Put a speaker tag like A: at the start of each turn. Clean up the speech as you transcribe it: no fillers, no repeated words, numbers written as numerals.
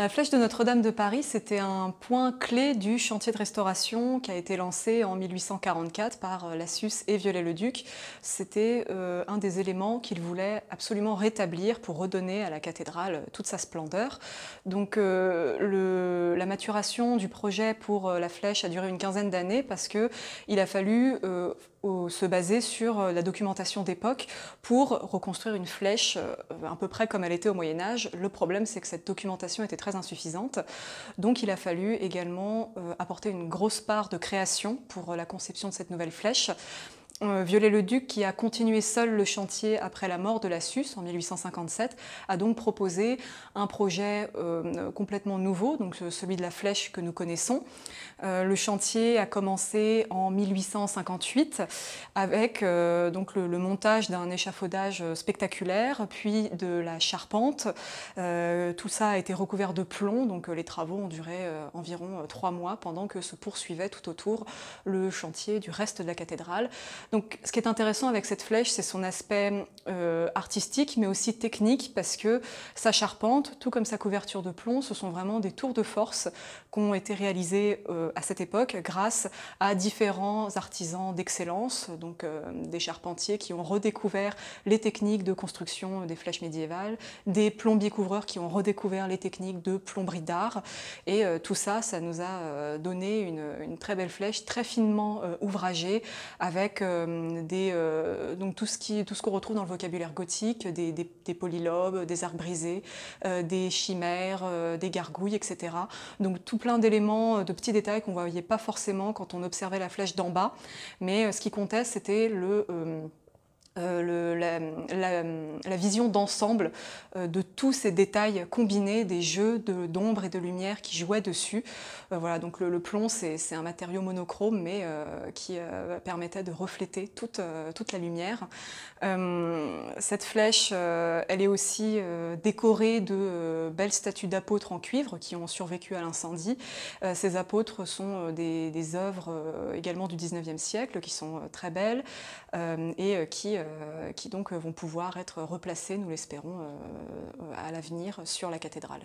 A: La flèche de Notre-Dame de Paris, c'était un point clé du chantier de restauration qui a été lancé en 1844 par Lassus et Viollet-le-Duc. C'était un des éléments qu'ils voulaient absolument rétablir pour redonner à la cathédrale toute sa splendeur. Donc la maturation du projet pour la flèche a duré une quinzaine d'années parce qu'il a fallu se baser sur la documentation d'époque pour reconstruire une flèche à peu près comme elle était au Moyen-Âge. Le problème, c'est que cette documentation était très insuffisante. Donc il a fallu également apporter une grosse part de création pour la conception de cette nouvelle flèche. Viollet-le-Duc, qui a continué seul le chantier après la mort de Lassus en 1857, a donc proposé un projet complètement nouveau, donc celui de la flèche que nous connaissons. Le chantier a commencé en 1858 avec donc le montage d'un échafaudage spectaculaire, puis de la charpente. Tout ça a été recouvert de plomb, donc les travaux ont duré environ 3 mois pendant que se poursuivait tout autour le chantier du reste de la cathédrale. Donc, ce qui est intéressant avec cette flèche, c'est son aspect artistique, mais aussi technique, parce que sa charpente, tout comme sa couverture de plomb, ce sont vraiment des tours de force qui ont été réalisés à cette époque grâce à différents artisans d'excellence, donc des charpentiers qui ont redécouvert les techniques de construction des flèches médiévales, des plombiers couvreurs qui ont redécouvert les techniques de plomberie d'art, et tout ça, ça nous a donné une très belle flèche, très finement ouvragée, avec donc tout ce qu'on retrouve dans le vocabulaire gothique, des polylobes, des arcs brisés, des chimères, des gargouilles, etc. Donc tout plein d'éléments, de petits détails qu'on ne voyait pas forcément quand on observait la flèche d'en bas. Mais ce qui comptait, c'était la vision d'ensemble de tous ces détails combinés, des jeux d'ombre et de lumière qui jouaient dessus. Voilà, donc le plomb, c'est un matériau monochrome, mais qui permettait de refléter toute la lumière. Cette flèche, elle est aussi décorée de belles statues d'apôtres en cuivre qui ont survécu à l'incendie. Ces apôtres sont des œuvres également du 19e siècle qui sont très belles et qui donc vont pouvoir être replacées, nous l'espérons, à l'avenir sur la cathédrale.